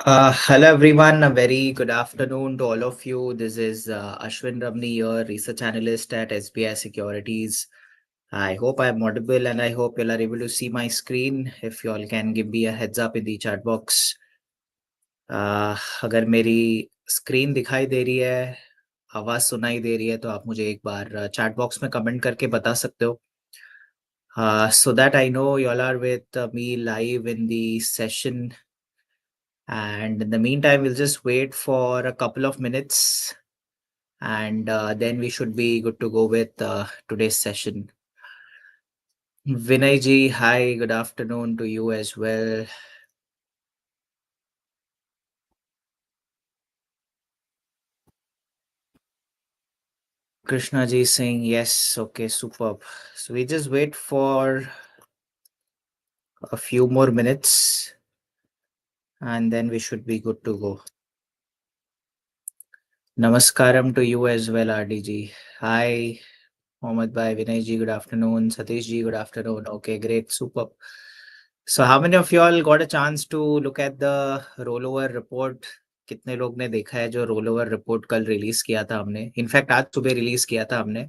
Hello everyone, a very good afternoon to all of you. This is Ashwin Ramani, your research analyst at SBI Securities. I hope I'm audible and I hope you are able to see my screen. If you all can give me a heads up in the chat box. अगर मेरी screen दिखाई दे रही है, आवाज सुनाई दे रही है तो आप मुझे एक बार चैट बॉक्स में कमेंट करके बता सकते हो. So that I know you all are with me live in the session. And in the meantime, we'll just wait for a couple of minutes and then we should be good to go with today's session. Vinay ji, hi, good afternoon to you as well. Krishna ji saying yes, okay, superb. So we just wait for a few more minutes and then we should be good to go. Namaskaram to you as well, RDG. Hi, Mohammed Bhai, Vinay ji, good afternoon. Satish ji, good afternoon. Okay, great, superb. So how many of you all got a chance to look at the rollover report? कितने लोग ने देखा है जो rollover report कल release किया था हमने? इनफैक्ट आज सुबह रिलीज किया था हमने.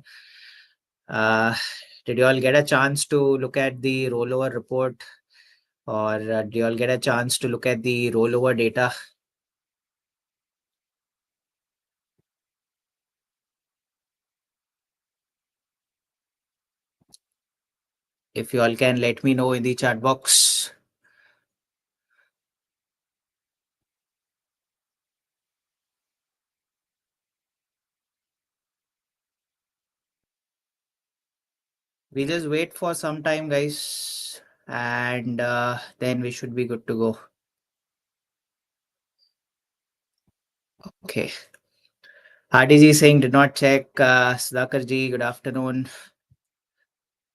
Did you all get a chance to look at the rollover report, or did you all get a chance to look at the rollover data? If you all can let me know in the chat box. We just wait for some time, guys, and then we should be good to go. Okay. RDG saying did not check. Sudhakar ji, good afternoon.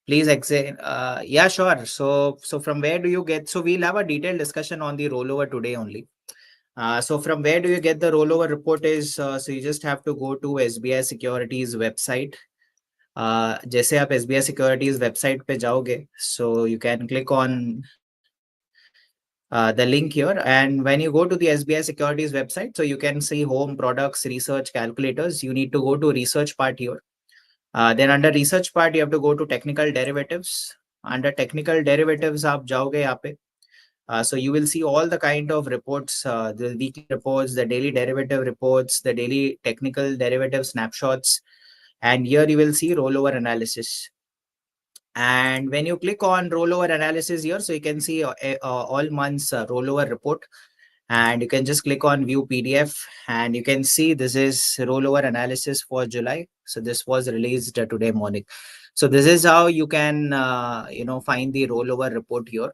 Please exit. Yeah, sure. So from where do you get? So we'll have a detailed discussion on the rollover today only. So from where do you get the rollover report is, so you just have to go to SBI Securities website. जैसे आप SBI Securities website पे जाओगे, so you can click on the link here, and when you go to the SBI Securities website, so you can see home, products, research, calculators. You need to go to research part here. Then under research part, you have to go to technical derivatives. Under technical derivatives, आप जाओगे यहाँ पे. So you will see all the kind of reports, the weekly reports, the daily derivative reports, the daily technical derivative snapshots, and here you will see rollover analysis. And when you click on rollover analysis here, so you can see all months rollover report, and you can just click on view PDF, and you can see this is rollover analysis for July. So this was released today morning. So this is how you can find the rollover report here.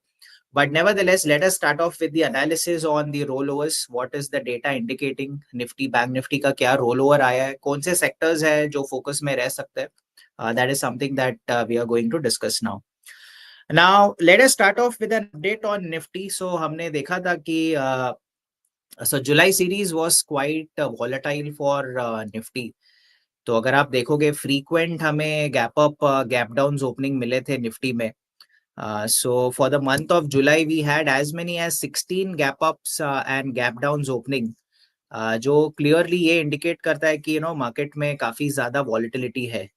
But nevertheless, let us start off with the analysis on the rollovers. What is the data indicating? Nifty, Bank Nifty का क्या rollover आया है? कौन से sectors है जो focus में रह सकते हैं? That is something that we are going to discuss now. Now, let us start off with an update on Nifty. So हमने देखा था कि so July series was quite volatile for Nifty. तो अगर आप देखोगे frequent हमें gap up, gap downs opening मिले थे Nifty में. So for the month of July, we had as many as 16 gap ups and gap downs opening, जो clearly ये indicate करता है कि market में काफी ज़्यादा volatility है.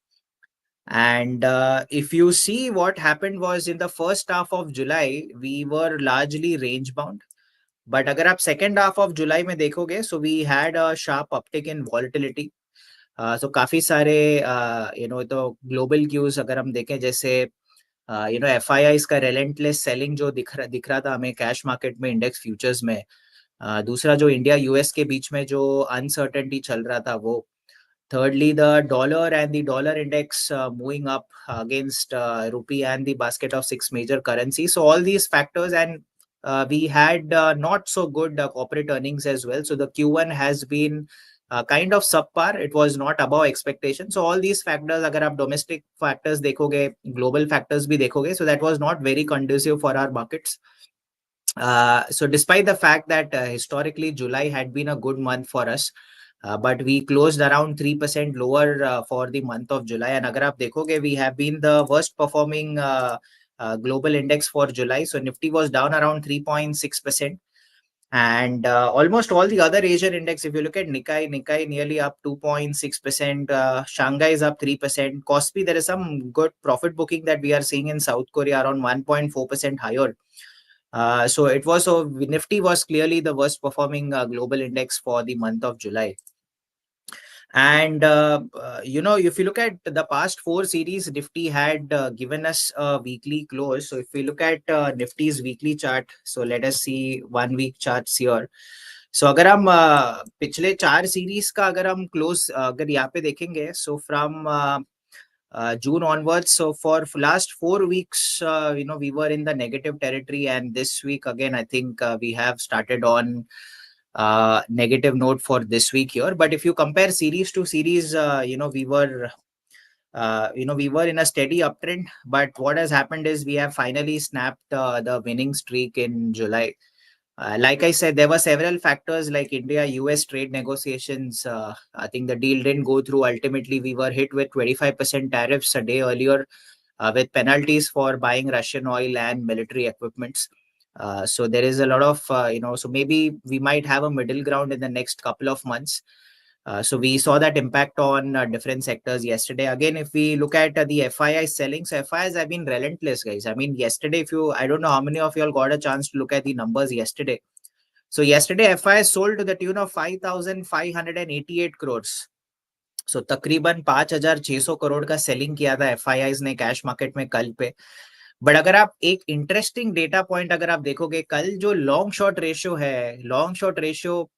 And if you see what happened was in the first half of July, we were largely range bound. But अगर आप second half of July में देखोगे, so we had a sharp uptick in volatility. So काफी सारे तो global cues अगर हम देखें जैसे FIIs का relentless selling जो दिख रहा था हमें कैश मार्केट में इंडेक्स फ्यूचर्स में. दूसरा जो इंडिया यूएस के बीच में जो अनसर्टेनिटी चल रहा था वो. Thirdly, the dollar and the dollar index moving up against rupee and the basket of 6 major currencies. So all these factors, and we had not so good corporate earnings as well. So the Q1 has been kind of subpar. It was not above expectation. So all these factors, अगर आप domestic factors देखोगे, global factors भी देखोगे, so that was not very conducive for our markets. So despite the fact that historically July had been a good month for us, but we closed around 3% lower for the month of July. And agar aap dekhoge, we have been the worst performing global index for July. So Nifty was down around 3.6%. And almost all the other Asian index, if you look at Nikkei nearly up 2.6%, Shanghai is up 3%, Kospi, there is some good profit booking that we are seeing in South Korea, around 1.4% higher. So Nifty was clearly the worst performing global index for the month of July. And if you look at the past 4 series, Nifty had given us a weekly close. So if we look at Nifty's weekly chart, so let us see 1 week charts here. So अगर हम पिछले 4 series का अगर हम close अगर यहाँ पे देखेंगे, so from June onwards, so for last 4 weeks, we were in the negative territory, and this week again, I think we have started on negative note for this week here. But if you compare series to series, we were in a steady uptrend. But what has happened is we have finally snapped the winning streak in July. Like I said, there were several factors like India-US trade negotiations. I think the deal didn't go through. Ultimately, we were hit with 25% tariffs a day earlier, with penalties for buying Russian oil and military equipments. So there is a lot of, so maybe we might have a middle ground in the next couple of months. So we saw that impact on different sectors yesterday. Again, if we look at the FII selling, so FIIs have been relentless, guys. I mean, yesterday, I don't know how many of you all got a chance to look at the numbers yesterday. So yesterday, FII sold to the tune of 5,588 crores. So तकरीबन 5,600 करोड़ का selling किया था FIIs ने cash market में कल पे. But अगर आप एक इंटरेस्टिंग डेटा पॉइंट अगर आप देखोगे, कल जो लॉन्ग शॉर्ट रेशियो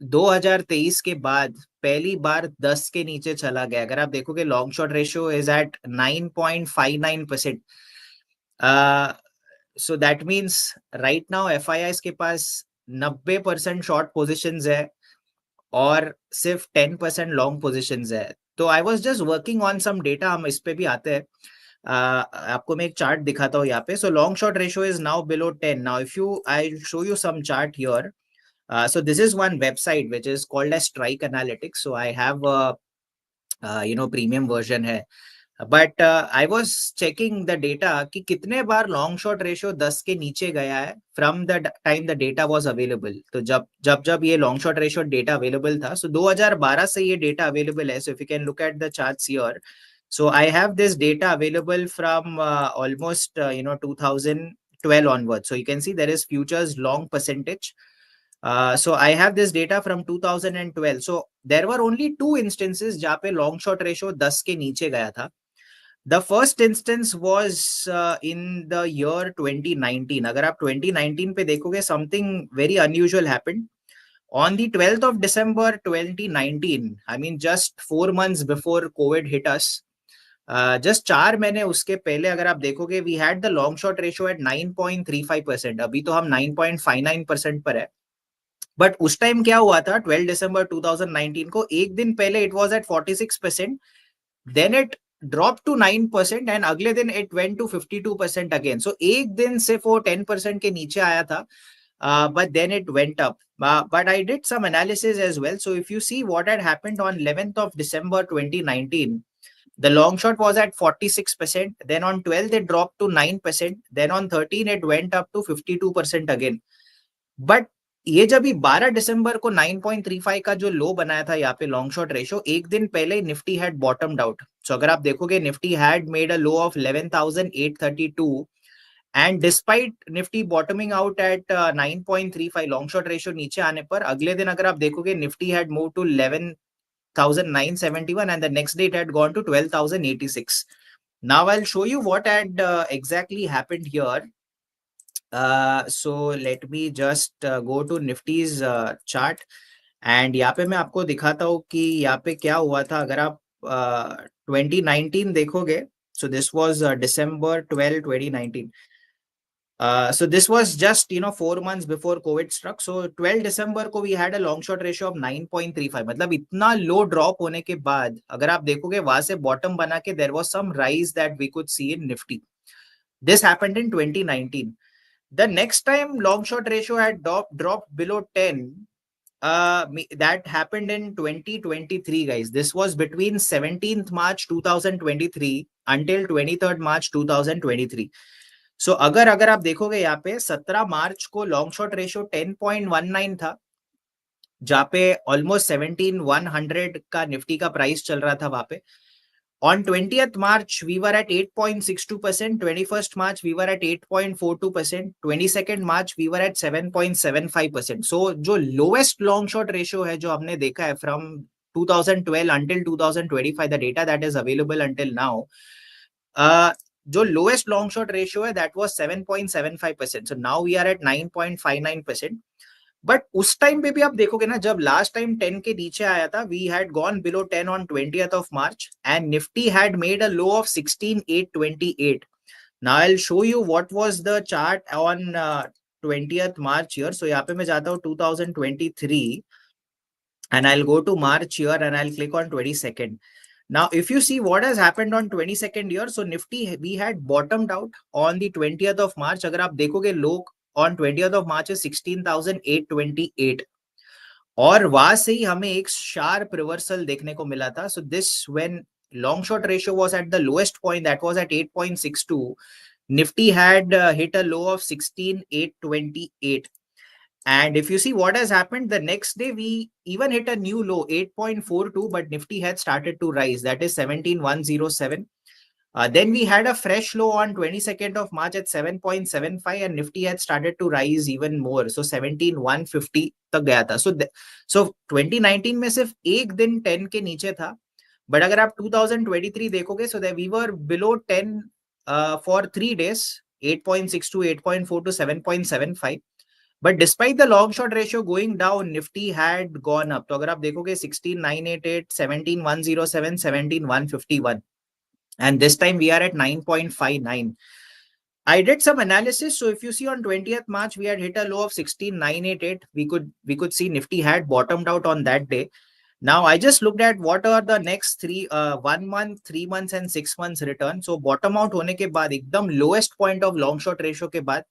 2023 के बाद पहली बार 10 के नीचे चला गया. अगर आप देखोगे long short ratio is at 9.59%. So that means right now FIIs के पास 90% शॉर्ट पोजिशंस है और सिर्फ 10% लॉन्ग पोजिशंस है. तो I was just working on some data, हम इस पे भी आते हैं. आपको मैं एक चार्ट दिखाता हूँ यहाँ पे. So long short ratio is now below 10. Now if I show you some chart here. So this is one website which is called as Strike Analytics. So I have a premium version है. But I was checking the data कि कितने बार long short ratio 10 के नीचे गया है from the time the data was available. तो जब ये long short ratio data available था, so 2012 से ये data available है. So if you can look at the charts here, so I have this data available from almost 2012 onwards. So you can see there is futures long percentage. So I have this data from 2012. So there were only 2 instances जहाँ पे long short ratio 10 के नीचे गया था. The first instance was in the year 2019. अगर आप 2019 पे देखोगे, something very unusual happened. On the 12th of December 2019, I mean just 4 months before COVID hit us, just 4 महीने उसके पहले अगर आप देखोगे, we had the long short ratio at 9.35%. अभी तो हम 9.59% पर है. बट उस टाइम क्या हुआ था, 12 दिसंबर 2019 को, एक दिन पहले it was at 46%, then it drop to 9% and अगले दिन it went to 52% again. So एक दिन सिर्फ वो 10% के नीचे आया था, but then it went up. But I did some analysis as well. So if you see what had happened on 11th of December 2019, the long short was at 46%. Then on 12th it dropped to 9%. Then on 13 it went up to 52% again. But ये जब 12 दिसंबर को 9.35 का जो लो बनाया था यहाँ पे long short ratio, एक दिन पहले Nifty had bottomed out. So अगर आप देखोगे, Nifty had made a low of 11,832 and despite Nifty bottoming out at 9.35, long short ratio नीचे आने पर अगले दिन अगर आप देखोगे, Nifty had move to 11,971 and the next day it had gone to 12,086. Now I'll show you what had exactly happened here. So let me just go to Nifty's chart and यहाँ पे मैं आपको दिखाता हूँ कि यहाँ पे क्या हुआ था. अगर आप 2019 देखोगे, so this was December 12, 2019. So this was just 4 months before COVID struck. So 12 December को we had a long short ratio of 9.35. मतलब इतना low drop होने के बाद अगर आप देखोगे, वहां से bottom बना के there was some rise that we could see in Nifty. This happened in 2019. The next time long short ratio had dropped below 10, that happened in 2023, guys. This was between 17th March 2023 until 23rd March 2023. सो अगर आप देखोगे यहाँ पे 17 मार्च को long short ratio 10.19 था, जहाँ पे almost 17,100 का निफ्टी का प्राइस चल रहा था वहां पे. On 20th March, we were at 8.62%. 21st March, we were at 8.42%. 22nd March, we were at 7.75%. So, जो lowest long short ratio है जो हमने देखा है from 2012 until 2025, the data that is available until now, जो lowest long short ratio है that was 7.75%. So now we are at 9.59%. But उस time पे भी आप देखोगे ना, जब लास्ट टाइम 10 के नीचे आया था, we had gone below 10 on 20th of March and Nifty had made a low of 16,828. Now I'll show you what was the chart on 20th March here. So यहाँ पे मैं जाता हूँ 2023 and I'll go to March here and I'll click on 22nd. Now, if you see what has happened on 22nd year, so Nifty, we had bottomed out on the 20th of March. अगर आप देखोगे low on 20th of March is 16,828. और वहां से ही हमें एक sharp reversal देखने को मिला था. So this when long short ratio was at the lowest point, that was at 8.62. Nifty had hit a low of 16,828. And if you see what has happened, the next day we even hit a new low, 8.42, but Nifty had started to rise. That is 17,107. Then we had a fresh low on 22nd of March at 7.75 and Nifty had started to rise even more. So 17,150 तक गया था. So 2019 में सिर्फ एक दिन 10 के नीचे था. But अगर आप 2023 देखोगे, so that we were below 10 for 3 days, 8.62, 8.42, 7.75. But despite the long short ratio going down, Nifty had gone up. तो अगर आप देखोगे 16,988, 17,107, 17,151. And this time we are at 9.59. I did some analysis. So if you see on 20th March, we had hit a low of 16,988. We could see Nifty had bottomed out on that day. Now I just looked at what are the next 1 month, 3 months and 6 months return. So bottom out होने के बाद एकदम lowest point of long short ratio के बाद,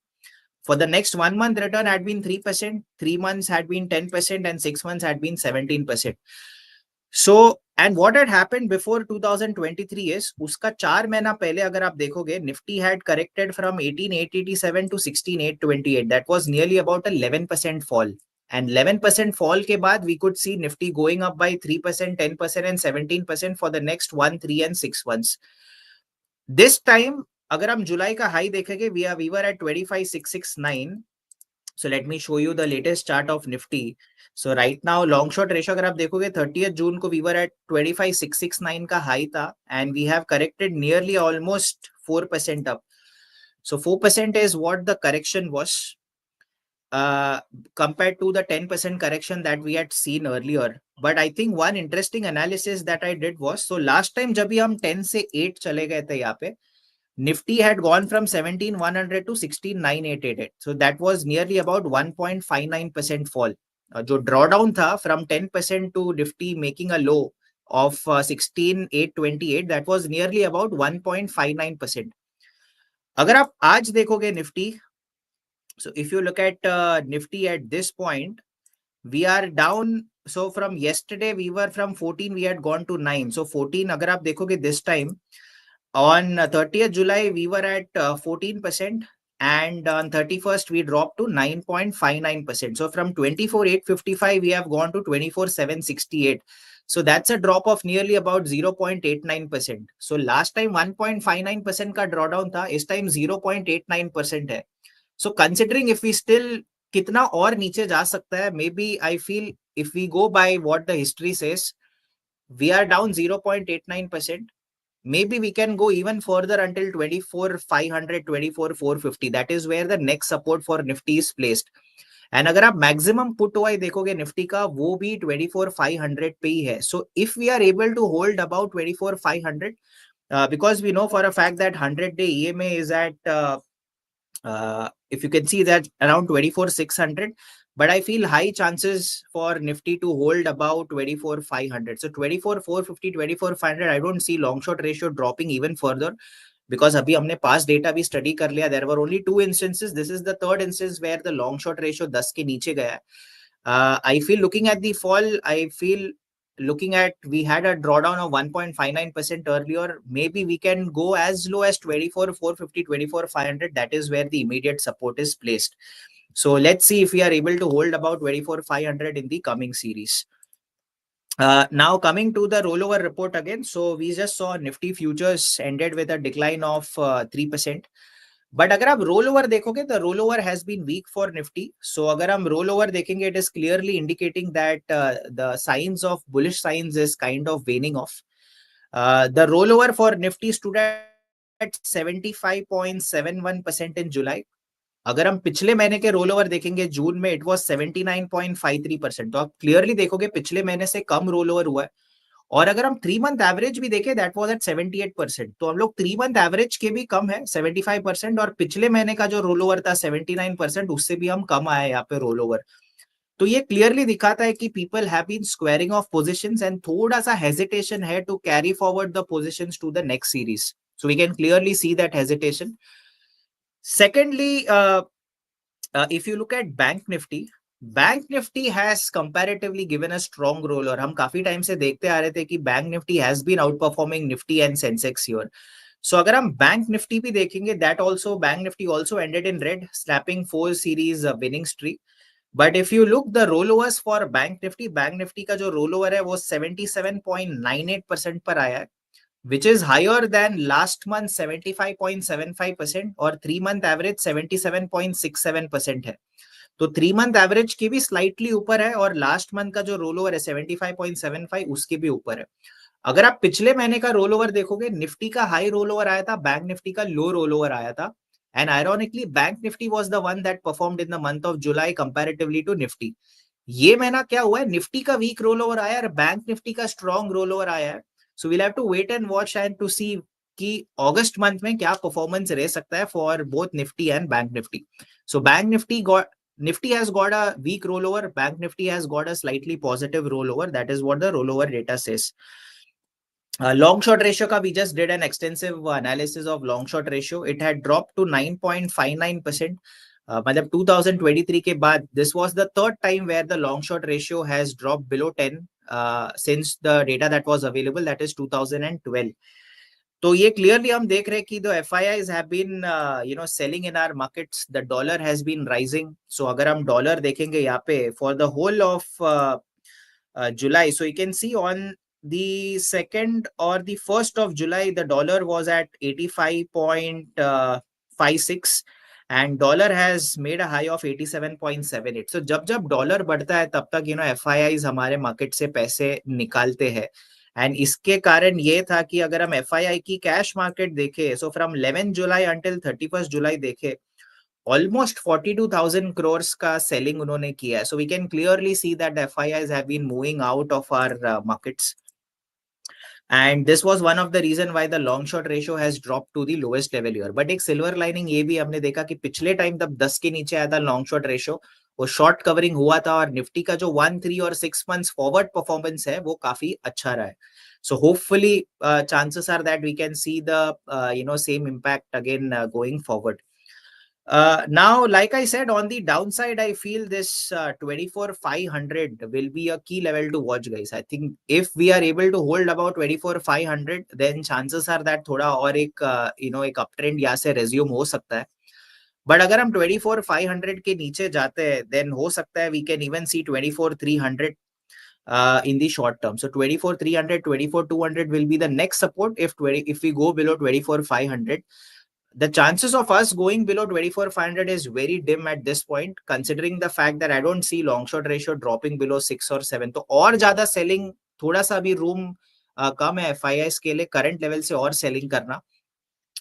for the next 1 month return had been 3%, 3 months had been 10% and 6 months had been 17%. So, and what had happened before 2023 is, उसका 4 महीना पहले अगर आप देखोगे, Nifty had corrected from 18,887 to 16,828. That was nearly about 11% fall. And 11% fall के बाद we could see Nifty going up by 3%, 10% and 17% for the next 1, 3 and 6 months. This time, अगर हम जुलाई का हाई देखेंगे, we were at 25,669. So let me show you the latest chart of Nifty. So right now long short ratio अगर आप देखोगे 30th June को we were at 25,669 का high था and we have corrected nearly almost 4% up. So 4% is what the correction was compared to the 10% correction that we had seen earlier. But I think one interesting analysis that I did was, so last time जब भी हम 10 से 8 चले गए थे यहाँ पे, Nifty had gone from 17,100 to 16,988. So that was nearly about 1.59% fall. जो drawdown था from 10% to Nifty making a low of 16,828, that was nearly about 1.59%. अगर आप आज देखोगे Nifty, so if you look at Nifty at this point, we are down. So from yesterday, we were from 14, we had gone to 9. So 14, अगर आप देखोगे this time, on 30th July, we were at 14%. And on 31st, we dropped to 9.59%. So from 24,855, we have gone to 24,768. So that's a drop of nearly about 0.89%. So last time 1.59% का drawdown था, इस time 0.89% है. So considering if we still कितना और नीचे जा सकता है, maybe I feel if we go by what the history says, we are down 0.89%. Maybe we can go even further until 24,500, 24,450. That is where the next support for Nifty is placed. And अगर आप maximum put हुआ देखोगे Nifty का, वो भी 24,500 पे ही है. So if we are able to hold about 24,500, because we know for a fact that 100-day EMA is at if you can see that around 24,600, but I feel high chances for Nifty to hold about 24,500. So 24,450, 24,500, I don't see long short ratio dropping even further, because अभी हमने past data भी study कर लिया. There were only 2 instances. This is the third instance where the long short ratio 10 के नीचे गया है. I feel looking at the fall, I feel looking at, we had a drawdown of 1.59% earlier. Maybe we can go as low as 24,450, 24,500. That is where the immediate support is placed. So let's see if we are able to hold about 24,500 in the coming series. Now coming to the rollover report again. So we just saw Nifty futures ended with a decline of 3%. But अगर आप roll over देखोगे, the roll over has been weak for Nifty. So अगर हम roll over देखेंगे, it is clearly indicating that the science of bullish science is kind of waning off. The roll over for Nifty stood at 75.71% in July. अगर हम पिछले महीने के role over देखेंगे जून में, इट वाज 79.53%. तो आप क्लियरली देखोगे पिछले महीने से कम रोल ओवर हुआ है. और अगर हम 3 मंथ एवरेज भी देखें, दैट वाज एट 78%. तो हम लोग 3 मंथ एवरेज के भी कम है 75%, और पिछले महीने का जो रोल ओवर था 79%, उससे भी हम कम आए यहाँ पे रोल ओवर. तो ये क्लियरली दिखाता है कि people have been squaring off positions and थोड़ा सा हेजिटेशन है to carry forward the positions to the next series. So we can clearly see that hesitation. Secondly, if you look at bank Nifty has comparatively given a strong roll. और हम काफी time से देखते आ रहे थे कि bank Nifty has been outperforming Nifty and Sensex here. So अगर हम बैंक निफ्टी भी देखेंगे, that also bank Nifty also ended in red, slapping 4 series winning streak. But if you look the roll overs for bank Nifty का जो roll over है वो 77.98% पर आया है, which is higher than last month 75.75% और 3 month average 77.67% है. तो 3 मंथ एवरेज की भी स्लाइटली ऊपर है, और लास्ट मंथ का जो रोल ओवर है 75.75 उसके भी ऊपर है. अगर आप पिछले महीने का रोल ओवर देखोगे, निफ्टी का हाई रोल ओवर आया था, बैंक निफ्टी का लो रोल ओवर आया था. And ironically bank Nifty was the one that performed in the month of July comparatively to Nifty. ये महीना क्या हुआ है, निफ्टी का वीक रोल ओवर आया और बैंक निफ्टी का स्ट्रॉन्ग रोल ओवर आया है. So we'll have to wait and watch and to see कि अगस्त मंथ में क्या परफॉर्मेंस रह सकता है for both Nifty and bank Nifty. So bank Nifty has got a weak rollover. Bank Nifty has got a slightly positive rollover. That is what the rollover data says. Long short ratio ka we just did an extensive analysis of long short ratio. It had dropped to 9.59%. मतलब 2023 के बाद this was the third time where the long short ratio has dropped below 10 since the data that was available, that is 2012. तो ये clearly हम देख रहे हैं कि the FIIs have been selling in our markets. The dollar has been rising. So अगर हम dollar देखेंगे यहाँ पे for the whole of July, so you can see on the 2nd or the 1st of July, the dollar was at 85.56 and dollar has made a high of 87.78. So जब dollar बढ़ता है तब तक FIIs हमारे market से पैसे निकालते हैं. एंड इसके कारण ये था कि अगर हम FII की कैश मार्केट देखें, सो फ्रॉम 11 जुलाई अंटिल 31 जुलाई देखें, ऑलमोस्ट 42,000 crores का सेलिंग उन्होंने किया है. So we can clearly see that FIIs have been moving out of our markets. And this was one of the reason why the long short ratio has dropped to the lowest level here. But एक silver lining ये भी हमने देखा कि पिछले time तब 10 के नीचे आया था long short ratio, वो शॉर्ट कवरिंग हुआ था, और निफ्टी का जो 1, 3 और 6 मंथ्स फॉरवर्ड परफॉर्मेंस है वो काफी अच्छा रहा है. So hopefully chances are that we can see the same impact again going forward. Now, like I said, on the downside, I feel this 24,500 will be a key level to watch, guys. I think if we are able to hold about 24,500, then chances are that थोड़ा और एक एक uptrend यहाँ से resume हो सकता है. But अगर हम 24,500 के नीचे जाते हैं, then हो सकता है we can even see 24,300 in the short term. So 24,300, 24,200 will be the next support if we go below 24,500. The chances of us going below 24,500 is very dim at this point, considering the fact that I don't see long short ratio dropping below 6 or 7. तो और ज्यादा selling, थोड़ा सा भी room cum है FIIs के लिए current level से और सेलिंग करना.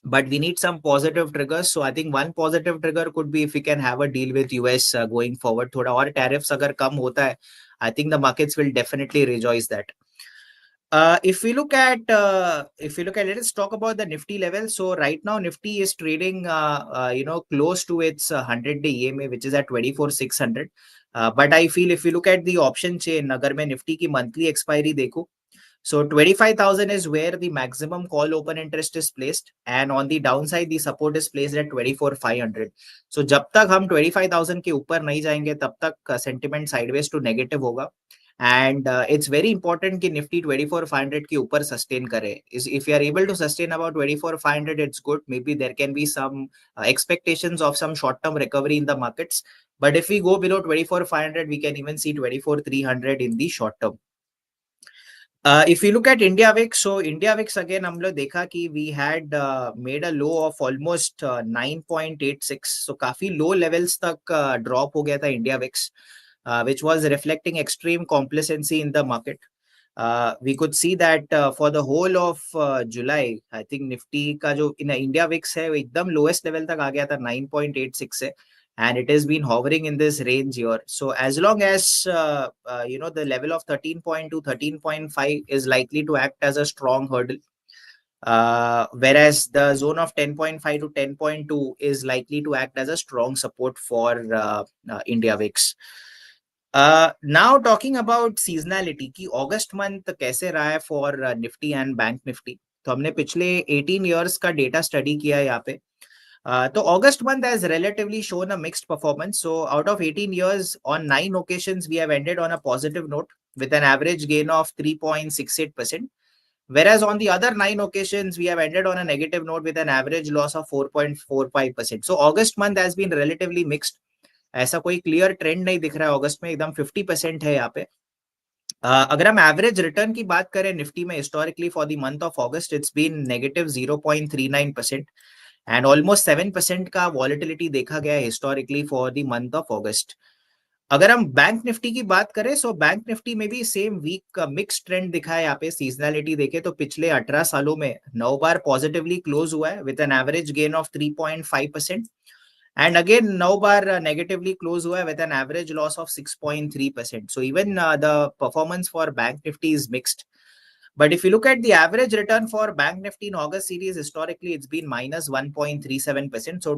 But we need some positive triggers. So I think one positive trigger could be if we can have a deal with US going forward. थोड़ा और tariffs अगर कम होता है, I think the markets will definitely rejoice that. If we look at, let us talk about the Nifty level. So right now Nifty is trading, close to its 100-day EMA, which is at 24,600. But I feel if you look at the option chain, अगर मैं Nifty की monthly expiry देखूं, so 25,000 is where the maximum call open interest is placed, and on the downside the support is placed at 24,500. So जब तक हम 25,000 के ऊपर नहीं जाएंगे तब तक sentiment sideways to negative होगा. and it's very important कि Nifty 24,500 के ऊपर sustain करे. If you are able to sustain about 24,500, it's good. Maybe there can be some expectations of some short-term recovery in the markets. But if we go below 24,500, we can even see 24,300 in the short term. If you look at India VIX, so India VIX again, हम लोग देखा कि we had made a low of almost 9.86. So काफी low levels तक drop हो गया था India VIX, which was reflecting extreme complacency in the market. We could see that for the whole of July, I think Nifty का जो India VIX है वो एकदम lowest level तक आ गया था 9.86 से, and it has been hovering in this range here. So as long as the level of 13.2, 13.5 is likely to act as a strong hurdle, whereas the zone of 10.5 to 10.2 is likely to act as a strong support for India VIX. Now talking about seasonality कि August month कैसे रहा है for Nifty and Bank Nifty, तो हमने पिछले 18 years का data study किया है यहाँ पे. So August month has relatively shown a mixed performance. So out of 18 years, on 9 occasions, we have ended on a positive note with an average gain of 3.68%. Whereas on the other 9 occasions, we have ended on a negative note with an average loss of 4.45%. So August month has been relatively mixed. ऐसा कोई clear trend नहीं दिख रहा है अगस्त में, एकदम 50% है यहाँ पे. अगर हम एवरेज रिटर्न की बात करें निफ्टी में, historically for the month of August it's been negative 0.39%. And almost 7% का वॉलेटिलिटी देखा गया है historically for the month of August. अगर हम बैंक निफ्टी की बात करें, सो बैंक निफ्टी में भी सेम वीक का मिक्स ट्रेंड दिखा है. यहाँ पे सीजनलिटी देखे तो पिछले 18 सालों में 9 बार पॉजिटिवली क्लोज हुआ है with an average gain of 3.5%. And again, 9 bar negatively close hua hai with an average loss of 6.3%. So even the performance for Bank Nifty is mixed. But if you look at the average return for Bank Nifty in August series, historically it's been minus 1.37%. So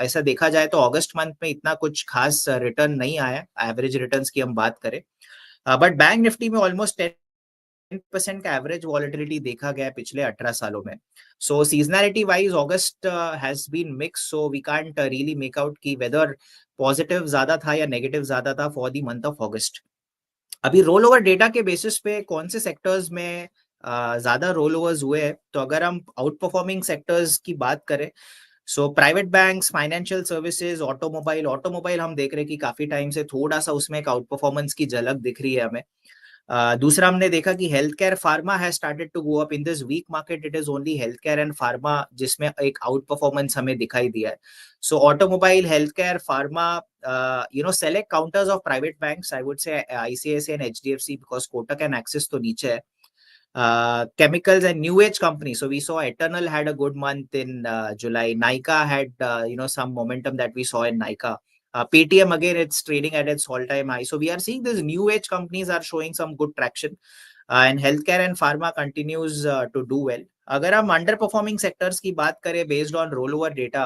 ऐसा देखा जाए तो August month में इतना कुछ खास return नहीं आया, average returns की हम बात करें. But Bank Nifty में almost 10% का एवरेज वॉलेटिलिटी देखा गया है पिछले 18 सालों में. So seasonality wise August has been mix, so we can't really make out कि वेदर पॉजिटिव ज्यादा था या नेगेटिव ज्यादा था for the month of August. अभी रोल ओवर डेटा के बेसिस पे कौन से सेक्टर्स में ज्यादा रोल ओवर्स हुए हैं, तो अगर हम आउट परफॉर्मिंग सेक्टर्स की बात करें, so private banks, financial services, automobile हम देख रहे हैं कि काफी टाइम से थोड़ा सा उसमें एक आउट परफॉर्मेंस की झलक दिख रही है हमें. दूसरा हमने देखा कि health care pharma has started to go up in this week market. It is only health care and pharma जिसमें एक आउट परफॉर्मेंस हमें दिखाई दिया है. So automobile, health care, pharma, select counters of private banks, I would say ICICI and HDFC, because Kotak and Axis तो नीचे है. Chemicals and new age companies, so we saw Eternal had a good month in July. Nykaa had some momentum that we saw in Nykaa. Paytm again, it's trading at its all-time high. So we are seeing these new age companies are showing some good traction, and healthcare and pharma continues to do well. अगर हम underperforming sectors की बात करें based on rollover data,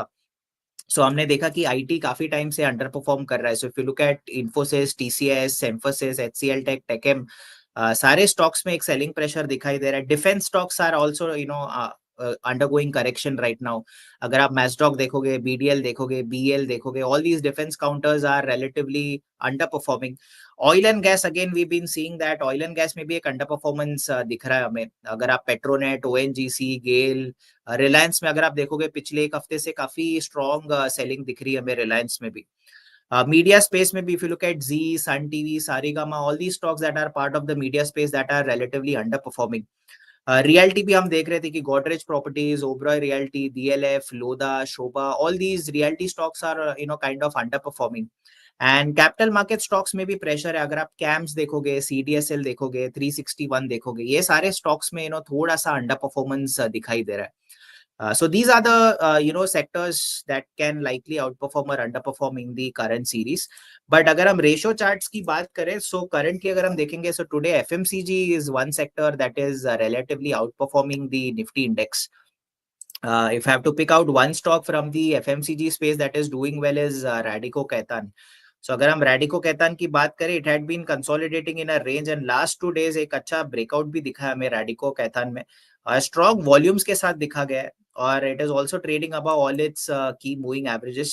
so हमने देखा कि IT काफी time से अंडर परफॉर्म कर रहा है. So if you look at Infosys, TCS, Mphasis, HCL Tech, TechM, सारे स्टॉक्स में एक सेलिंग प्रेशर दिखाई दे रहा है. Defence stocks are also undergoing correction right now. अगर आप मैस्डॉक देखोगे, बीडीएल देखोगे, बीएल देखोगे, all these defense counters are relatively underperforming. Oil and gas, again we been seeing that oil and gas में भी एक अंडर परफॉर्मेंस दिख रहा है हमें. अगर आप पेट्रोनेट, ओएनजीसी, गेल, रिलायंस में अगर आप देखोगे पिछले एक हफ्ते से काफी स्ट्रॉन्ग सेलिंग दिख रही है हमें रिलायंस में भी. मीडिया स्पेस में भी if you look at Zee, Sun TV, Saregama, all the stocks that are part of the media space that are relatively underperforming. Realty भी हम देख रहे थे कि Godrej Properties, Oberoi Realty, DLF, Lodha, Sobha, all these realty stocks are kind of underperforming. And capital market stocks में भी pressure है. अगर आप कैम्स देखोगे, सीडीएसएल देखोगे, 361 देखोगे, ये सारे स्टॉक्स में थोड़ा सा अंडर परफॉर्मेंस दिखाई दे रहा है. So these are the sectors that can likely outperform or underperform in the current series. But अगर हम ratio charts की बात करें, so currently अगर हम देखेंगे, so today FMCG is one sector that is relatively outperforming the Nifty index. If I have to pick out one stock from the FMCG space that is doing well is Radico Khaitan. So अगर हम Radico Khaitan की बात करें, it had been consolidating in a range and last 2 days एक अच्छा breakout भी दिखा है हमें Radico Khaitan में. Strong volumes के साथ दिखा गया है और it is also trading above all its key moving averages.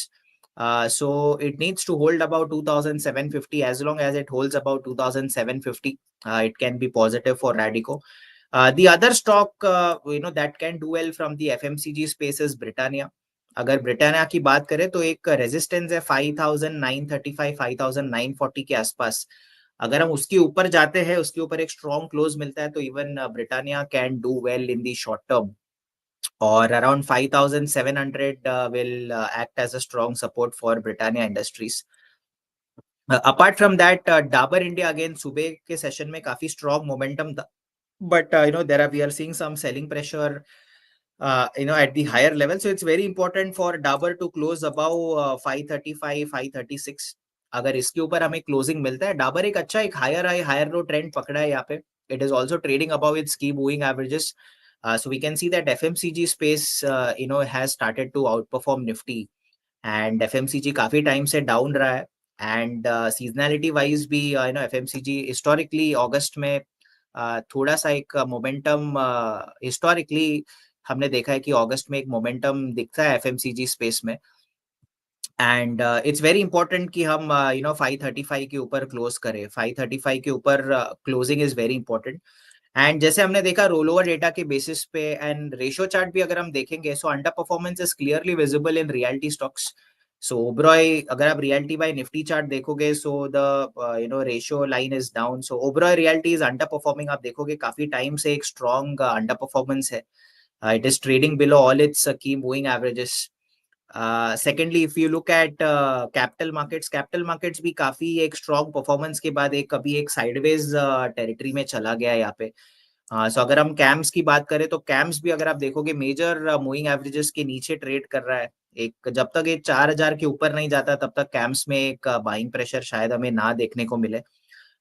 So it needs to hold about 2750. As long as it holds about 2750, it can be positive for Radico. The other stock that can do well from the FMCG space is Britannia. अगर Britannia की बात करें तो एक resistance है 5935 5940 के आसपास. अगर हम उसके ऊपर जाते हैं, उसके ऊपर एक स्ट्रॉन्ग क्लोज मिलता है, तो even Britannia can do well in the short term. Or around 5700 will act as a strong support for Britannia Industries. Apart from that, Dabur India again सुबह के सेशन में काफी strong momentum था, but we are seeing some selling pressure at the higher level. So it's very important for Dabur to close above 535 536. अगर इसके ऊपर हमें closing मिलता है, डाबर एक अच्छा एक higher high higher low trend पकड़ा है यहाँ पे. It is also trading above its key moving averages. So we can see that FMCG space has started to outperform Nifty, and FMCG काफी टाइम से डाउन रहा है. एंड सीजनैलिटी वाइज भी FMCG historically अगस्त में थोड़ा सा एक मोमेंटम हिस्टोरिकली हमने देखा है कि अगस्त में एक मोमेंटम दिखता है FMCG स्पेस में. एंड इट्स वेरी इंपॉर्टेंट कि हम 535 के ऊपर क्लोज करें. 535 के ऊपर closing is very important. And जैसे हमने देखा रोलओवर डेटा के बेसिस पे एंड रेशियो चार्ट भी अगर हम देखेंगे, so under performance is clearly visible in realty stocks. So Oberoi अगर आप रियलिटी बाय निफ्टी चार्ट देखोगे, so the ratio line is down. So Oberoi realty is under performing. आप देखोगे काफी टाइम से एक स्ट्रॉन्ग अंडर परफॉर्मेंस है. It is trading below all it's key moving averages. Secondly if you look eight capital markets भी काफी एक strong performance के बाद एक कभी एक साइडवेज टेरिटरी में चला गया यहाँ पे. सो अगर हम कैम्स की बात करें तो कैम्स भी अगर आप देखोगे मेजर मूविंग एवरेजेस के नीचे ट्रेड कर रहा है. एक जब तक ये 4000 के ऊपर नहीं जाता तब तक कैम्स में एक बाइंग प्रेशर शायद हमें ना देखने को मिले.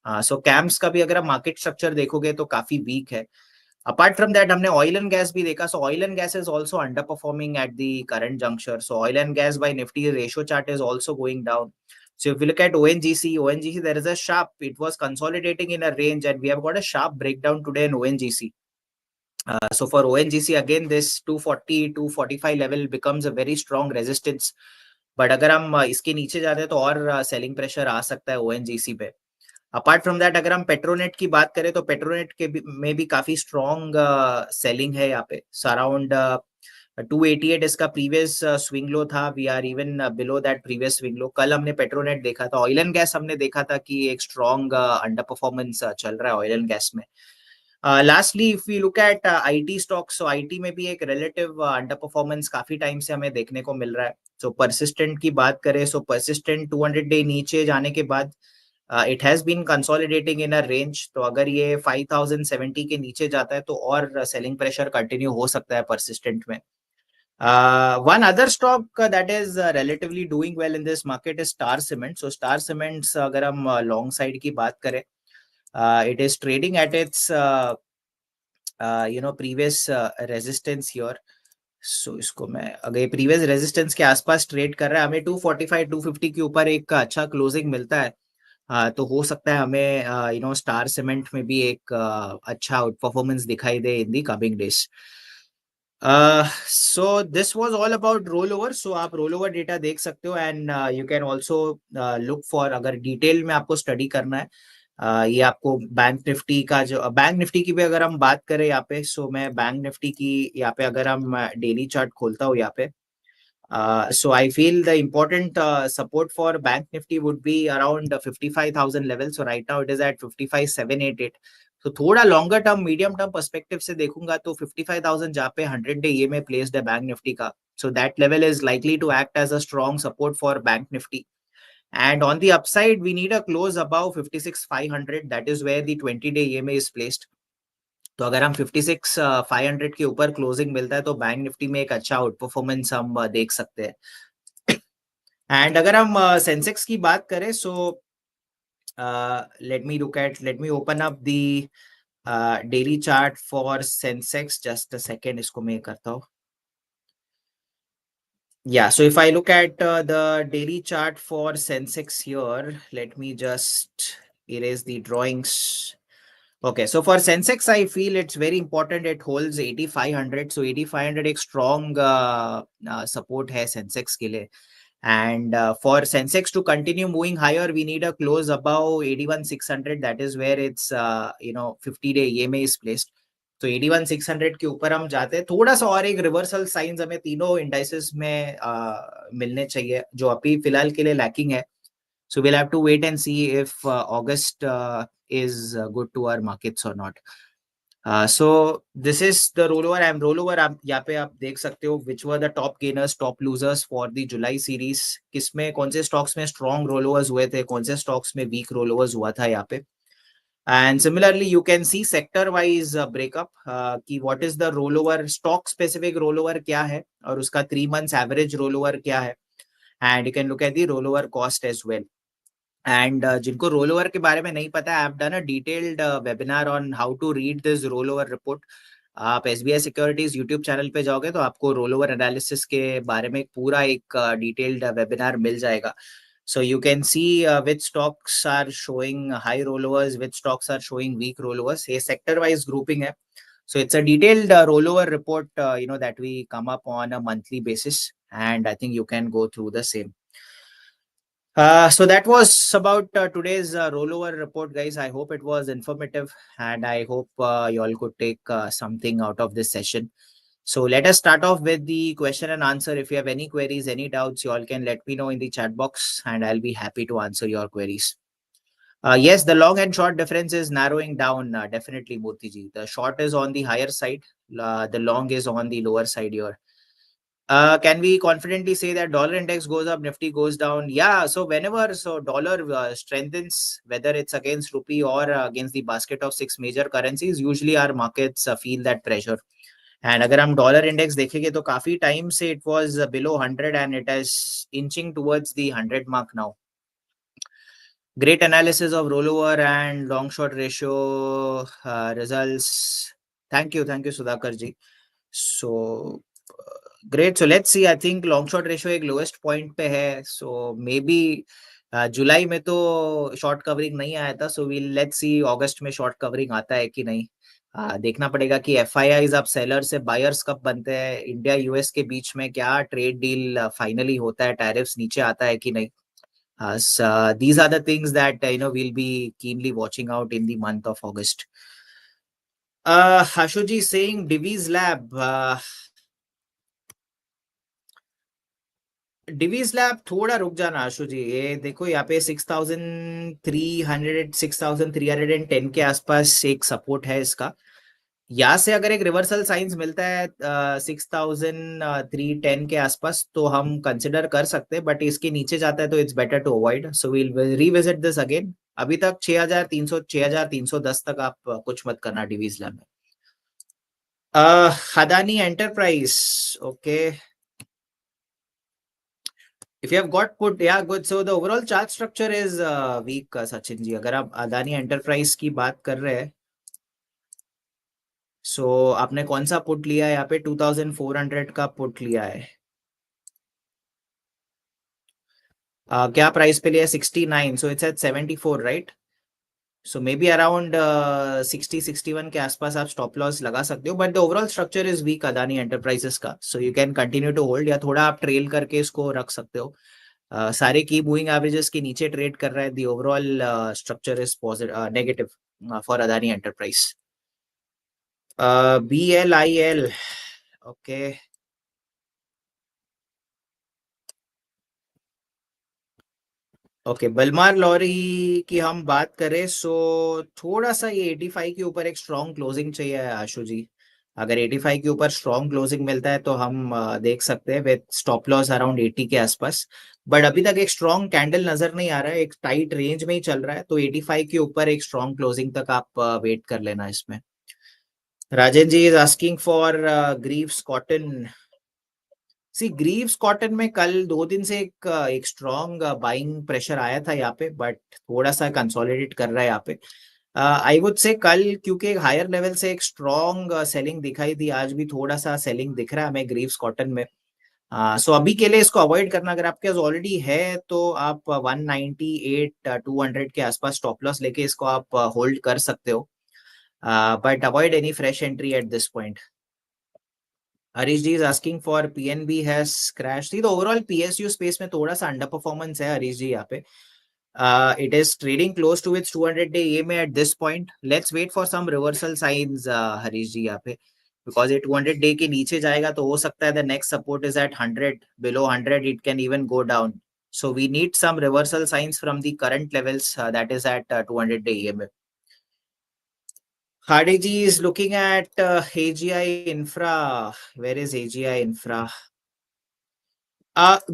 सो कैम्स का भी अगर आप मार्केट स्ट्रक्चर देखोगे तो काफी वीक है. Apart from that, हमने oil and gas भी देखा. So oil and gas is also underperforming at the current juncture. So oil and gas by Nifty ratio chart is also going down. So if you look at ONGC, there is a sharp, it was consolidating in a range, and we have got a sharp breakdown today in ONGC. So for ONGC, again, this 240, 245 level becomes a very strong resistance. But अगर हम इसके नीचे जाते हैं तो और selling pressure आ सकता है ONGC पे. अपार्ट फ्रॉम दैट अगर हम पेट्रोनेट की बात करें तो पेट्रोनेट के में भी काफी स्ट्रॉन्ग सेलिंग है यहाँ पे. सो अराउंड 288 इसका प्रीवियस स्विंग लो था. We are even below that previous swing low. कल हमने पेट्रोनेट देखा था. ऑयल एंड गैस हमने देखा था कि एक स्ट्रॉन्ग अंडर परफॉर्मेंस चल रहा है ऑयल एंड गैस में. Lastly if we look at IT stocks, so IT में भी एक रिलेटिव अंडर परफॉर्मेंस काफी टाइम से हमें देखने को मिल रहा है. सो परसिस्टेंट की बात करें, सो परसिस्टेंट 200 डे नीचे जाने के बाद it has been consolidating in a range. तो अगर ये 5070 के नीचे जाता है तो और सेलिंग प्रेशर कंटिन्यू हो सकता है परसिस्टेंट में. One other stock that is relatively doing well in this market is Star Cement. So Star Cements अगर हम लॉन्ग साइड की बात करें, it is trading at its previous resistance here. So इसको मैं अगर प्रीवियस रेजिस्टेंस के आसपास ट्रेड कर रहा है, हमें 245 250 के ऊपर एक अच्छा क्लोजिंग मिलता है, तो हो सकता है हमें स्टार सीमेंट में भी एक अच्छा आउट परफॉर्मेंस दिखाई दे in the coming days. So this was all about roll over. So आप रोल ओवर डेटा देख सकते हो and you can also look for, अगर डिटेल में आपको स्टडी करना है, ये आपको बैंक निफ्टी का जो बैंक निफ्टी की भी अगर हम बात करें यहाँ पे, सो मैं बैंक निफ्टी की यहाँ पे अगर हम डेली चार्ट खोलता हूँ यहाँ पे, so I feel the important support for Bank Nifty would be around 55,000 level. So right now it is at 55,788. So थोड़ा longer term, medium term perspective से देखूंगा तो 55,000 जहाँ पे 100 day ये में placed है Bank Nifty का. So that level is likely to act as a strong support for Bank Nifty. And on the upside, we need a close above 56,500. That is where the 20 day EMA is placed. तो अगर हम 56,500 के ऊपर closing मिलता है तो bank Nifty में एक अच्छा आउट परफॉर्मेंस हम देख सकते हैं. एंड अगर हम सेंसेक्स की बात करें, so let me open up the daily chart for Sensex. Just a second, इसको मैं करता हूँ. Yeah, so if I look at the daily chart for Sensex here, let me just erase the drawings. Okay, so for Sensex, I feel it's very important it holds 8500. So 8500 एक strong support है Sensex के लिए. And for Sensex to continue moving higher, we need a close above 81,600. That is where its 50-day EMA is placed. तो 81,600 के ऊपर हम जाते हैं, थोड़ा सा और एक रिवर्सल साइंस हमें तीनों इंडाइसेस में मिलने चाहिए, जो अभी फिलहाल के लिए लैकिंग है. So we'll have to wait and see if August is good to our markets or not. So this is the rollover. I'm rollover. आप यहाँ पे आप देख सकते हो which were the top gainers, top losers for the July series. किसमें कौन से stocks में strong rollovers हुए थे, कौन से stocks में weak rollovers हुआ था यहाँ पे. And similarly, you can see sector-wise breakup कि what is the rollover, stock specific rollover क्या है और उसका 3 months average rollover क्या है. And you can look at the rollover cost as well. And जिनको रोल ओवर के बारे में नहीं पता, I have done a detailed webinar on how to read this roll over report. आप एसबीआई सिक्योरिटीज यूट्यूब चैनल पे जाओगे तो आपको रोल ओवर एनालिसिस के बारे में पूरा एक डिटेल्ड वेबिनार मिल जाएगा. So you can see which stocks are showing high rollovers, which stocks are showing weak rollovers. ये sector wise grouping है. So it's a detailed rollover report that we come up on a monthly basis, and I think you can go through the same. So that was about today's rollover report, guys. I hope it was informative, and I hope you all could take something out of this session. So let us start off with the question and answer. If you have any queries, any doubts, you all can let me know in the chat box, and I'll be happy to answer your queries. Yes, the long and short difference is narrowing down, definitely, Murthy ji. The short is on the higher side, the long is on the lower side here. Can we confidently say that dollar index goes up, Nifty goes down? Yeah, so whenever dollar strengthens, whether it's against rupee or against the basket of 6 major currencies, usually our markets feel that pressure. And अगर हम dollar index देखेंगे तो काफी time से it was below 100 and it is inching towards the 100 mark now. Great analysis of rollover and long short ratio results. Thank you, Sudhakar ji. So great. So let's see. I think long short ratio एक lowest point पे है. So maybe जुलाई में तो short covering नहीं आया था. So let's see August में short covering आता है कि नहीं. देखना पड़ेगा कि FIIs अब sellers से buyers कब बनते हैं. इंडिया यूएस के बीच में क्या ट्रेड डील फाइनली होता है, टैरिफ्स नीचे आता है कि नहीं. So these are the things that we'll be keenly watching out in the month of August. Ashuji saying Divi's Lab. Divi's lab थोड़ा रुक जाना आशु जी. ये देखो यहाँ पे 6,310 के आसपास एक सपोर्ट है इसका. यहाँ से अगर एक रिवर्सल साइंस मिलता है 6,310 के आसपास तो हम कंसिडर कर सकते हैं, बट इसके नीचे जाता है तो it's better to avoid. So we'll revisit this again. अभी तक 6,310 तक आप कुछ मत करना डिवीज लैब में. Adani enterprise, okay. If you have got put, yeah, good. So the overall chart structure is weak, Sachin ji. अगर आप अदानी एंटरप्राइज की बात कर रहे हैं, so आपने कौन सा पुट लिया है यहाँ पे? 2400 का पुट लिया है. क्या प्राइस पे लिया? 69. So it's at 74, right? So maybe around 60-61 के आसपास आप स्टॉप लॉस लगा सकते हो, but the overall structure is weak Adani Enterprises का. So you can continue to hold, या थोड़ा आप ट्रेल करके इसको रख सकते हो. सारे की मूविंग एवरेजेस के नीचे ट्रेड कर रहा है. The overall structure is positive, negative for Adani Enterprise. BLIL, okay. Okay, Balmer Lawrie की हम बात करें, सो थोड़ा सा ये 85 के ऊपर एक स्ट्रॉन्ग क्लोजिंग चाहिए आशु जी. अगर 85 के ऊपर स्ट्रॉन्ग क्लोजिंग मिलता है तो हम देख सकते हैं विद स्टॉप लॉस अराउंड 80 के आसपास. बट अभी तक एक स्ट्रॉन्ग कैंडल नजर नहीं आ रहा है, एक टाइट रेंज में ही चल रहा है. तो 85 के ऊपर एक स्ट्रॉन्ग क्लोजिंग तक आप वेट कर लेना इसमें. Rajendra ji is asking for Greaves Cotton. See Greaves Cotton में कल 2 दिन से एक स्ट्रॉन्ग बाइंग प्रेशर आया था यहाँ पे, बट थोड़ा सा कंसोलिडेट कर रहा है यहाँ पे. आई वुड से कल क्योंकि एक हायर लेवल से एक स्ट्रॉन्ग सेलिंग दिखाई थी, आज भी थोड़ा सा सेलिंग दिख रहा है हमें ग्रीव्स कॉटन में. सो अभी के लिए इसको अवॉइड करना. अगर आपके पास ऑलरेडी है तो आप 198 200 के आसपास स्टॉप लॉस लेके इसको आप होल्ड कर सकते हो, but avoid any fresh entry at this point. Harish ji is asking for PNB has crashed. See, the overall PSU space में थोड़ा सा underperformance है हरीश जी यहाँ पे. It is trading close to its 200-day EMA at this point. Let's wait for some reversal signs, Harish ji यहाँ पे. Because it 200-day के नीचे जाएगा तो हो सकता है the next support is at 100. Below 100 it can even go down. So we need some reversal signs from the current levels, that is at 200-day EMA. Hardy ji is looking at AGI Infra. Where is AGI Infra?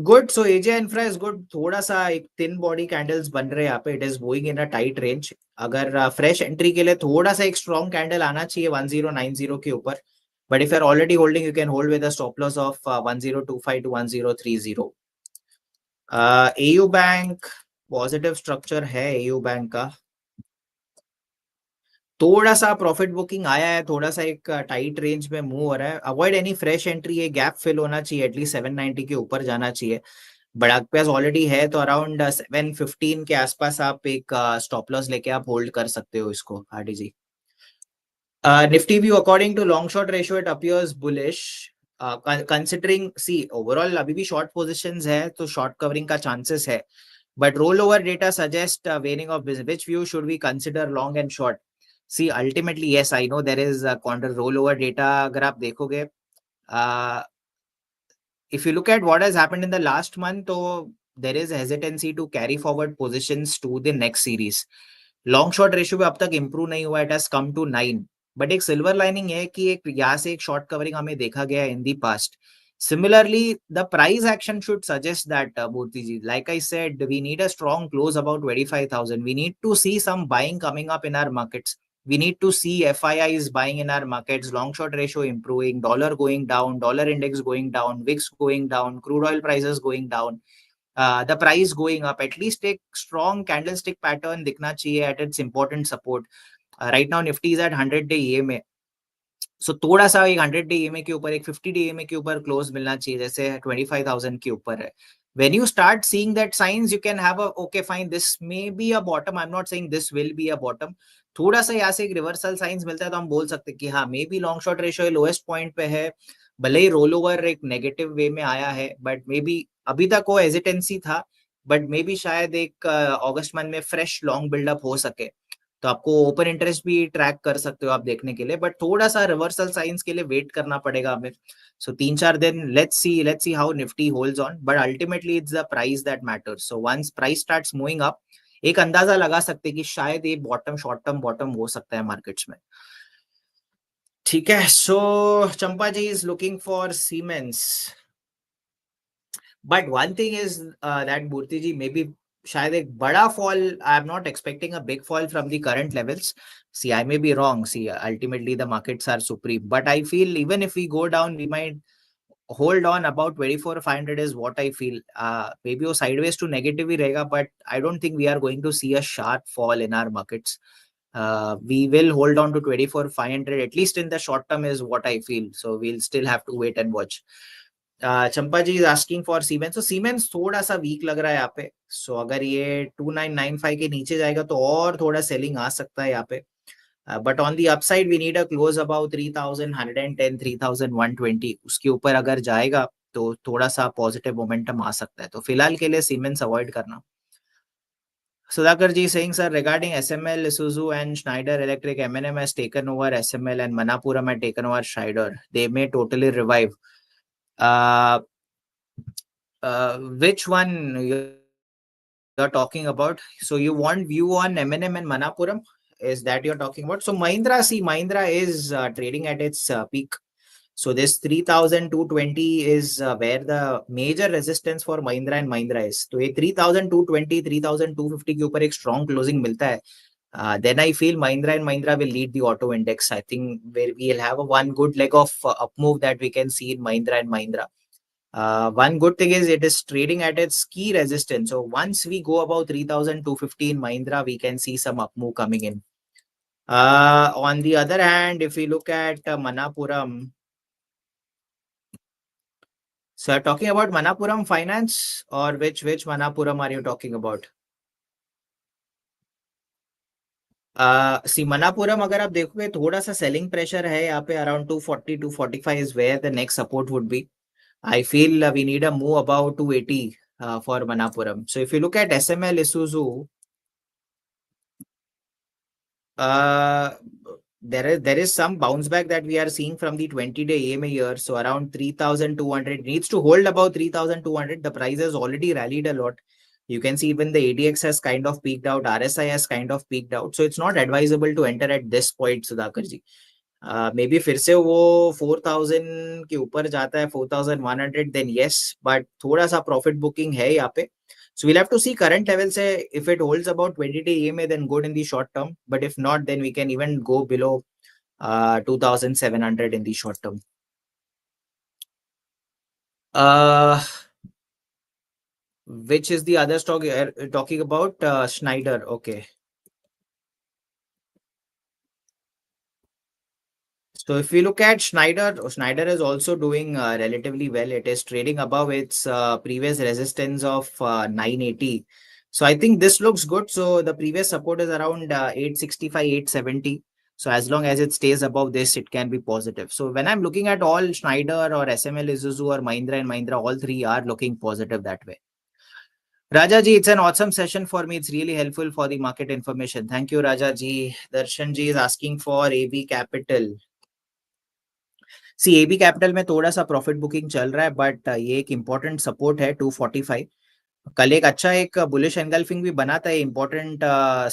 Good. So AGI Infra is good. थोड़ा सा एक thin body candles बन रहे हैं यहाँ पे. It is going in a tight range. अगर fresh entry के लिए थोड़ा सा एक strong candle आना चाहिए 1090 के ऊपर. But if you're already holding, you can hold with a stop loss of 1025 to 1030. AU Bank positive structure है AU Bank का. थोड़ा सा प्रॉफिट बुकिंग आया है, थोड़ा सा एक टाइट रेंज में मूव हो रहा है. Avoid any fresh entry. ये गैप फिल होना चाहिए, एटलीस्ट 790 के ऊपर जाना चाहिए. बट आपके पास ऑलरेडी है तो अराउंड 715 के आसपास आप एक स्टॉप लॉस लेके आप होल्ड कर सकते हो इसको. Hardy ji. Nifty view according to long short ratio it appears bullish. Considering see overall अभी भी शॉर्ट पोजीशंस है तो शॉर्ट कवरिंग का चांसेस है. But roll over data suggest waning of business. Which view should we consider, long and short? See, ultimately, yes, I know there is a counter rollover data. अगर आप देखोगे, if you look at what has happened in the last month, तो there is hesitancy to carry forward positions to the next series. Long short ratio पे अब तक improve नहीं हुआ. It has come to 9. But एक silver lining है कि एक यहाँ से एक शॉर्ट कवरिंग हमें देखा गया in the past. Similarly, the price action should suggest that, Murthy ji, like I said, we need a strong close about 25,000. We need to see some buying coming up in our markets. We need to see FIIs buying in our markets, long short ratio improving, dollar going down, dollar index going down, VIX going down, crude oil prices going down, the price going up. At least a strong candlestick pattern दिखना चाहिए at its important support. Right now Nifty is at 100-day EMA. सो थोड़ा सा एक 100-day EMA के ऊपर, एक 50-day EMA के ऊपर क्लोज मिलना चाहिए, जैसे 25,000 के ऊपर है. When you start seeing that signs, you can have a okay fine, this may be a bottom. I'm not saying this will be a bottom. थोड़ा सा यहाँ से एक रिवर्सल साइंस मिलता है तो हम बोल सकते हैं कि हाँ, may be long short ratio lowest point पे है. भले ही रोल ओवर एक नेगेटिव वे में आया है, बट मे बी अभी तक वो हेजिटेंसी था, बट मे बी शायद एक अगस्त मंथ में फ्रेश लॉन्ग बिल्डअप हो सके. तो आपको ओपन इंटरेस्ट भी ट्रैक कर सकते हो आप देखने के लिए, बट थोड़ा सा रिवर्सल साइंस के लिए वेट करना पड़ेगा हमें. सो 3-4 दिन let's see how Nifty holds on. But ultimately it's the price that matters. So once price starts moving up, एक अंदाजा लगा सकते हैं कि शायद ये बॉटम, शॉर्ट टर्म बॉटम हो सकता है मार्केट्स में. ठीक है. So Champa ji is looking for Siemens. But one thing is that Murthy ji, may be शायद एक बड़ा fall, I am not expecting a big fall from the current levels. See, I may be wrong. See, ultimately the markets are supreme, but I feel even if we go down, we might hold on. About 24,500 is what I feel. Maybe वो sideways to negative ही रहेगा, but I don't think we are going to see a sharp fall in our markets. We will hold on to 24,500 at least in the short term is what I feel. So we'll still have to wait and watch. Champa ji is asking for Siemens. तो Siemens थोड़ा सा week लग रहा है यहाँ पे. सो अगर ये 2995 के नीचे जाएगा तो और थोड़ा सेलिंग आ सकता है यहाँ पे. But on the upside we need a close about 3110, 3120. उसके ऊपर अगर जाएगा तो थोड़ा सा पॉजिटिव मोमेंटम आ सकता है. तो फिलहाल के लिए सीमेंस अवॉइड करना. Sudhakar ji saying, sir, regarding SML, Isuzu and Schneider Electric, M&M has taken over SML and Manapuram had taken over Schneider. They may totally revive. Which one you're talking about? So you want view on M&M and Manapuram? Is that you're talking about? So Mahindra is trading at its peak. So this 3,220 is where the major resistance for Mahindra and Mahindra is. So ये 3,220, 3,250 के ऊपर एक strong closing मिलता है. Then I feel Mahindra and Mahindra will lead the auto index. I think where we'll have a one good leg of up move that we can see in Mahindra and Mahindra. One good thing is it is trading at its key resistance. So once we go above 3,250 in Mahindra, we can see some up move coming in. On the other hand, if we look at Manapuram, so you're talking about Manapuram Finance, or which Manapuram are you talking about? सी मनापुरम अगर आप देखोगे थोड़ा सा selling pressure है यहाँ पे around 240 245 is where the next support would be. I feel we need a move above 280 for Manapuram. So if you look at SML Isuzu, uh, there is some bounce back that we are seeing from the 20-day EMA here. So around 3,200 needs to hold above 3,200. The price has already rallied a lot. You can see even the ADX has kind of peaked out. RSI has kind of peaked out. So it's not advisable to enter at this point, Sudhakar ji. May be फिर से वो 4,000 के ऊपर जाता है 4,100 then yes but थोड़ा सा profit booking है यहाँ पे. So we'll have to see current level say if it holds about 20-day EMA then good in the short term, but if not then we can even go below 2,700 in the short term. Which is the other stock you're talking about? Schneider. Okay. So if we look at Schneider, Schneider is also doing relatively well. It is trading above its previous resistance of 980. So I think this looks good. So the previous support is around 865, 870. So as long as it stays above this, it can be positive. So when I'm looking at all Schneider or SML Isuzu or Mahindra and Mahindra, all three are looking positive that way. Raja ji, it's an awesome session for me. It's really helpful for the market information. Thank you, Raja ji. Darshan ji is asking for AB Capital. See AB capital में थोड़ा सा profit booking चल रहा है but ये एक important support है 245. कल एक अच्छा एक बुलिश एंगल्फिंग भी बना था इम्पोर्टेंट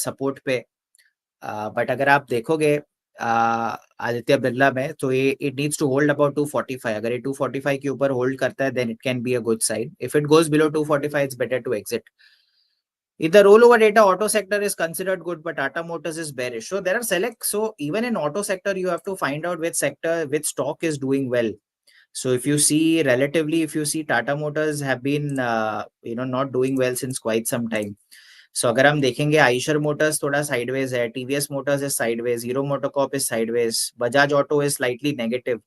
सपोर्ट पे. बट अगर आप देखोगे आदित्य बिरला में तो ये it needs to hold about 245. अगर ये 245 के ऊपर होल्ड करता है then it can be a good side. If it goes below 245 it's better to exit. In the rollover data, auto sector is considered good, but Tata Motors is bearish. So there are select. So even in auto sector, you have to find out which sector, which stock is doing well. So if you see relatively, if you see Tata Motors have been, not doing well since quite some time. So अगर हम देखेंगे Eicher Motors थोड़ा sideways है, TVS Motors is sideways, Hero MotoCorp is sideways, Bajaj Auto is slightly negative.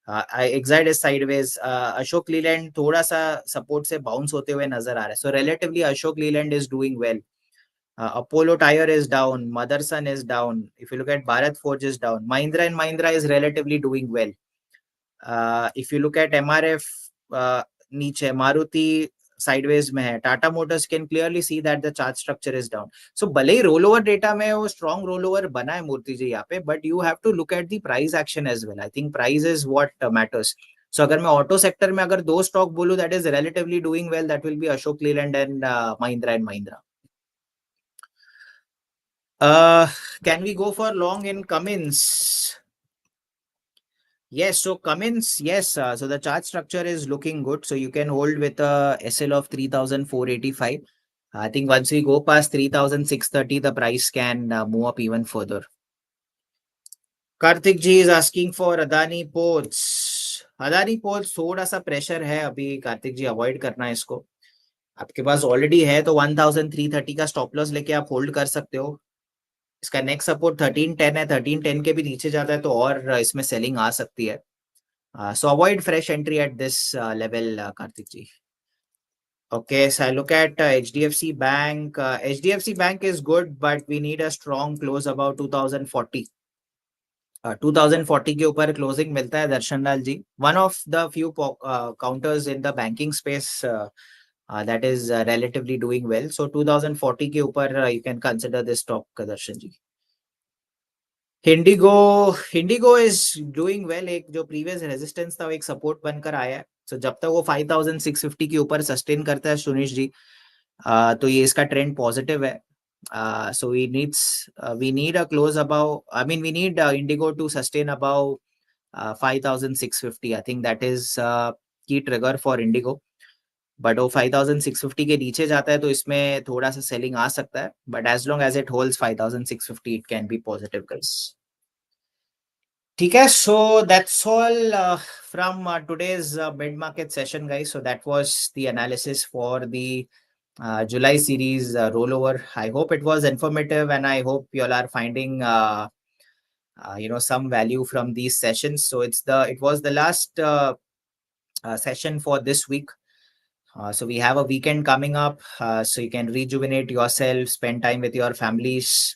Exide is sideways. Ashok Leland थोड़ा सा support से bounce होते हुए नजर आ रहा है. So relatively Ashok Leland is doing well. Apollo Tyre is down. Motherson is down. If you look at Bharat Forge is down. Mahindra and Mahindra is relatively doing well. If you look at MRF, नीचे Maruti sideways में है. Tata Motors can clearly see that the chart structure is down. So भले ही rollover data में वो strong rollover बना है मूर्ति जी यहाँ पे, but you have to look at the price action as well. I think price is what matters. So अगर मैं auto sector में अगर दो stock बोलूँ that is relatively doing well, that will be Ashok Leyland and Mahindra and Mahindra. Can we go for long in Cummins? Yes, so Cummins, yes. So the chart structure is looking good. So you can hold with a SL of 3,485. I think once we go past 3,630, the price can move up even further. Karthik ji is asking for Adani Ports. Adani Ports थोड़ा सा pressure है अभी. कार्तिक जी avoid करना है इसको. आपके पास already है तो 1,330 का स्टॉप लॉस लेके आप होल्ड कर सकते हो. इसका नेक्स्ट सपोर्ट 1310 है. 1310 के भी नीचे जाता है तो और इसमें सेलिंग आ सकती है. So avoid fresh entry at this level, Karthik ji. Okay, so I look at HDFC Bank. HDFC Bank is good, but we need a strong close about 2040. 2040 के ऊपर क्लोजिंग मिलता है दर्शन Lal ji. One of the few counters in the banking space that is relatively doing well. So 2040 के ऊपर you can consider this stock, Darshan ji. Indigo is doing well. एक जो previous resistance था वो एक support बनकर आया है. So जब तक वो 5,650 के ऊपर sustain करता है सुनीश जी, तो ये इसका trend positive है. So we need a close above. I mean we need Indigo to sustain above 5,650. I think that is key trigger for Indigo. But वो 5,650 के नीचे जाता है तो इसमें थोड़ा सा selling आ सकता है. But as long as it holds 5,650, it can be positive, guys. Okay, so that's all from today's mid-market session, guys. So that was the analysis for the July series rollover. I hope it was informative, and I hope you all are finding some value from these sessions. So it was the last session for this week. So we have a weekend coming up, so you can rejuvenate yourself, spend time with your families.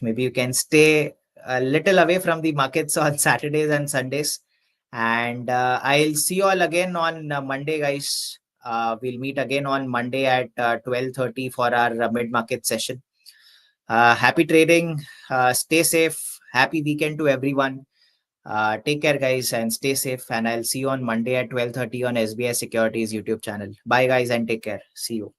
Maybe you can stay a little away from the markets on Saturdays and Sundays. And I'll see you all again on Monday, guys. We'll meet again on Monday at 12:30 for our mid-market session. Happy trading. Stay safe. Happy weekend to everyone. Take care, guys, and stay safe. And I'll see you on Monday at 12:30 on SBI Securities YouTube channel. Bye, guys, and take care. See you.